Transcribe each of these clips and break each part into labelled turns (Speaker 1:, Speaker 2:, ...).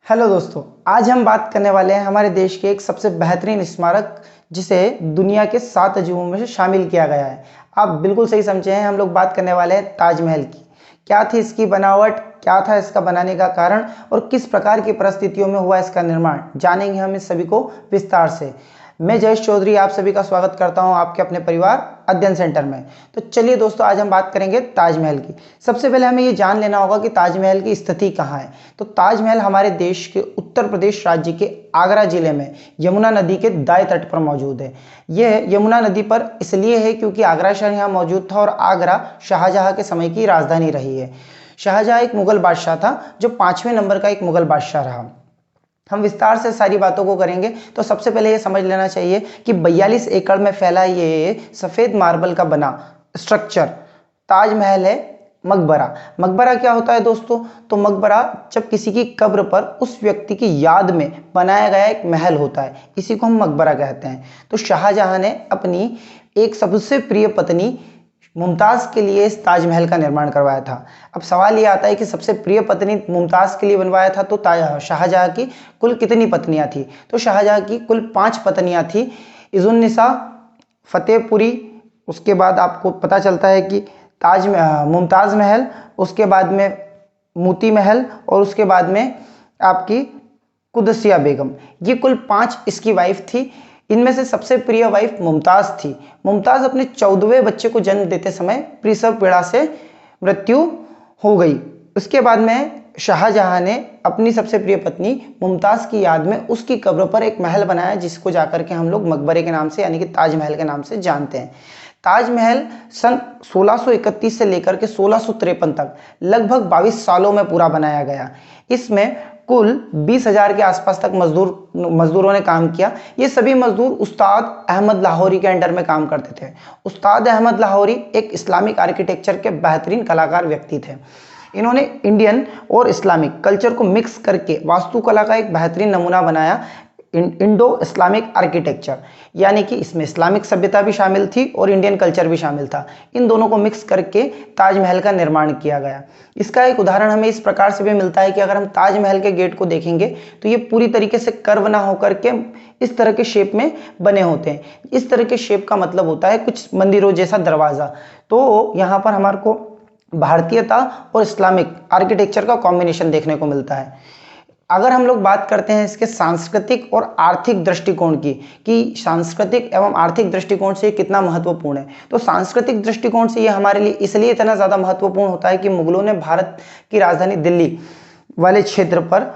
Speaker 1: Hello दोस्तों, आज हम बात करने वाले हैं हमारे देश के एक सबसे बेहतरीन स्मारक जिसे दुनिया के 7 अजूबों में से शामिल किया गया है। आप बिल्कुल सही समझे हैं, हम लोग बात करने वाले हैं ताजमहल की। क्या थी इसकी बनावट, क्या था इसका बनाने का कारण और किस प्रकार की परिस्थितियों में हुआ इसका निर्माण, जानेंगे हम इस सभी को विस्तार से। मैं जयेश चौधरी आप सभी का स्वागत करता हूं आपके अपने परिवार अध्ययन सेंटर में। तो चलिए दोस्तों, आज हम बात करेंगे ताजमहल की। सबसे पहले हमें ये जान लेना होगा कि ताजमहल की स्थिति कहाँ है। तो ताजमहल हमारे देश के उत्तर प्रदेश राज्य के आगरा जिले में यमुना नदी के दाएं तट पर मौजूद है। यह यमुना नदी पर इसलिए है क्योंकि आगरा शहर यहाँ मौजूद था और आगरा शाहजहां के समय की राजधानी रही है। शाहजहां एक मुगल बादशाह था जो 5वें नंबर का एक मुगल बादशाह रहा। हम विस्तार से सारी बातों को करेंगे। तो सबसे पहले ये समझ लेना चाहिए कि 42 एकड़ में फैला ये सफेद मार्बल का बना स्ट्रक्चर ताजमहल है। मकबरा मकबरा क्या होता है दोस्तों? तो मकबरा जब किसी की कब्र पर उस व्यक्ति की याद में बनाया गया एक महल होता है, इसी को हम मकबरा कहते हैं। तो शाहजहां ने अपनी एक सबसे प्रिय पत्नी मुमताज़ के लिए इस ताजमहल का निर्माण करवाया था। अब सवाल ये आता है कि सबसे प्रिय पत्नी मुमताज़ के लिए बनवाया था तो शाहजहां की कुल कितनी पत्नियां थी? तो शाहजहां की कुल 5 पत्नियां थी। इज़ुन्निसा, फतेहपुरी, उसके बाद आपको पता चलता है कि मुमताज़ महल, उसके बाद में मोती महल और उसके बाद में आपकी कुदसिया बेगम। ये कुल 5 इसकी वाइफ थी। इनमें से सबसे प्रिय वाइफ मुमताज़ थी। मुमताज़ अपने 14वें बच्चे को जन्म देते समय प्रसव पीड़ा से मृत्यु हो गई। उसके बाद में शाहजहां ने अपनी सबसे प्रिय पत्नी मुमताज़ की याद में उसकी कब्र पर एक महल बनाया जिसको जाकर के हम लोग मकबरे के नाम से यानी कि ताजमहल के नाम से जानते हैं। ताजमहल सन 1631 से लेकर के 1653 तक लगभग 22 सालों में पूरा बनाया गया। इसमें कुल 20,000 के आसपास तक मजदूरों ने काम किया। ये सभी मजदूर उस्ताद अहमद लाहौरी के अंडर में काम करते थे। उस्ताद अहमद लाहौरी एक इस्लामिक आर्किटेक्चर के बेहतरीन कलाकार व्यक्ति थे। इन्होंने इंडियन और इस्लामिक कल्चर को मिक्स करके वास्तुकला का एक बेहतरीन नमूना बनाया, इंडो इस्लामिक आर्किटेक्चर, यानी कि इसमें इस्लामिक सभ्यता भी शामिल थी और इंडियन कल्चर भी शामिल था। इन दोनों को मिक्स करके ताजमहल का निर्माण किया गया। इसका एक उदाहरण हमें इस प्रकार से भी मिलता है कि अगर हम ताजमहल के गेट को देखेंगे तो ये पूरी तरीके से कर्व ना होकर के इस तरह के शेप में बने होते हैं। इस तरह के शेप का मतलब होता है कुछ मंदिरों जैसा दरवाजा। तो यहाँ पर हमारे को भारतीयता और इस्लामिक आर्किटेक्चर का कॉम्बिनेशन देखने को मिलता है। अगर हम लोग बात करते हैं इसके सांस्कृतिक और आर्थिक दृष्टिकोण की कि सांस्कृतिक एवं आर्थिक दृष्टिकोण से कितना महत्वपूर्ण है, तो सांस्कृतिक दृष्टिकोण से ये हमारे लिए इसलिए इतना ज़्यादा महत्वपूर्ण होता है कि मुगलों ने भारत की राजधानी दिल्ली वाले क्षेत्र पर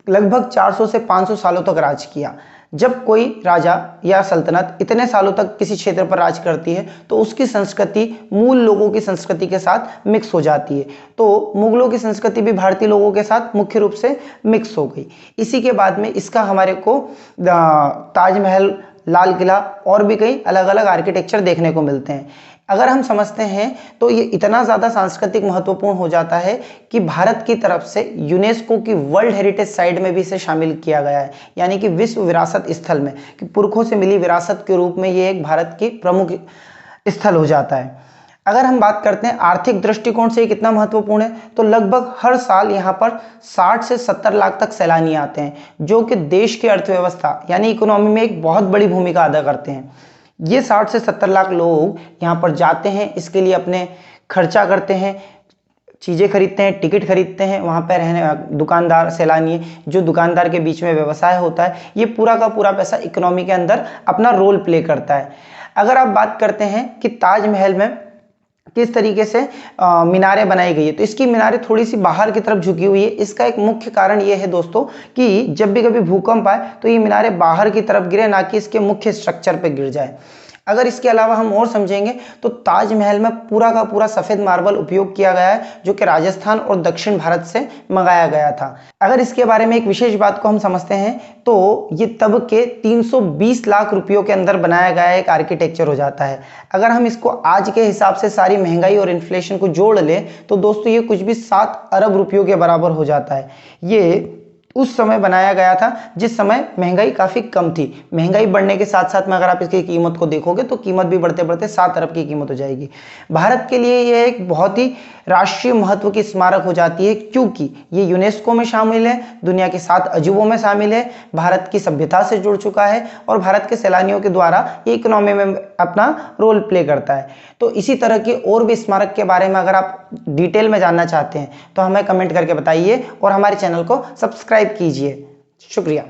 Speaker 1: लगभग 400 से 500 सालों तक राज किया। जब कोई राजा या सल्तनत इतने सालों तक किसी क्षेत्र पर राज करती है तो उसकी संस्कृति मूल लोगों की संस्कृति के साथ मिक्स हो जाती है। तो मुगलों की संस्कृति भी भारतीय लोगों के साथ मुख्य रूप से मिक्स हो गई। इसी के बाद में इसका हमारे को ताजमहल, लाल किला और भी कई अलग अलग आर्किटेक्चर देखने को मिलते हैं। अगर हम समझते हैं तो ये इतना ज़्यादा सांस्कृतिक महत्वपूर्ण हो जाता है कि भारत की तरफ से यूनेस्को की वर्ल्ड हेरिटेज साइट में भी इसे शामिल किया गया है, यानी कि विश्व विरासत स्थल में, कि पुरखों से मिली विरासत के रूप में ये एक भारत की प्रमुख स्थल हो जाता है। अगर हम बात करते हैं आर्थिक दृष्टिकोण से ये कितना महत्वपूर्ण है, तो लगभग हर साल यहाँ पर 60 से 70 लाख तक सैलानी आते हैं जो कि देश की अर्थव्यवस्था यानी इकोनॉमी में एक बहुत बड़ी भूमिका अदा करते हैं। ये 60 से 70 लाख लोग यहाँ पर जाते हैं, इसके लिए अपने खर्चा करते हैं, चीज़ें खरीदते हैं, टिकट खरीदते हैं। वहाँ पर रहने दुकानदार, सैलानी, जो दुकानदार के बीच में व्यवसाय होता है, ये पूरा का पूरा पैसा इकोनॉमी के अंदर अपना रोल प्ले करता है। अगर आप बात करते हैं कि ताजमहल में किस तरीके से मीनारें बनाई गई है, तो इसकी मीनारें थोड़ी सी बाहर की तरफ झुकी हुई है। इसका एक मुख्य कारण ये है दोस्तों कि जब भी कभी भूकंप आए तो ये मीनारें बाहर की तरफ गिरे, ना कि इसके मुख्य स्ट्रक्चर पे गिर जाए। अगर इसके अलावा हम और समझेंगे तो ताजमहल में पूरा का पूरा सफ़ेद मार्बल उपयोग किया गया है जो कि राजस्थान और दक्षिण भारत से मंगाया गया था। अगर इसके बारे में एक विशेष बात को हम समझते हैं तो ये तब के 320 लाख रुपयों के अंदर बनाया गया एक आर्किटेक्चर हो जाता है। अगर हम इसको आज के हिसाब से सारी महंगाई और इन्फ्लेशन को जोड़ लें तो दोस्तों ये कुछ भी 7 अरब रुपयों के बराबर हो जाता है। ये उस समय बनाया गया था जिस समय महंगाई काफ़ी कम थी। महंगाई बढ़ने के साथ साथ में अगर आप इसकी कीमत को देखोगे तो कीमत भी बढ़ते बढ़ते 7 अरब की कीमत हो जाएगी। भारत के लिए यह एक बहुत ही राष्ट्रीय महत्व की स्मारक हो जाती है, क्योंकि ये यूनेस्को में शामिल है, दुनिया के 7 अजूबों में शामिल है, भारत की सभ्यता से जुड़ चुका है और भारत के सैलानियों के द्वारा ये इकोनॉमी में अपना रोल प्ले करता है। तो इसी तरह के और भी स्मारक के बारे में अगर आप डिटेल में जानना चाहते हैं तो हमें कमेंट करके बताइए और हमारे चैनल को सब्सक्राइब कीजिए। शुक्रिया।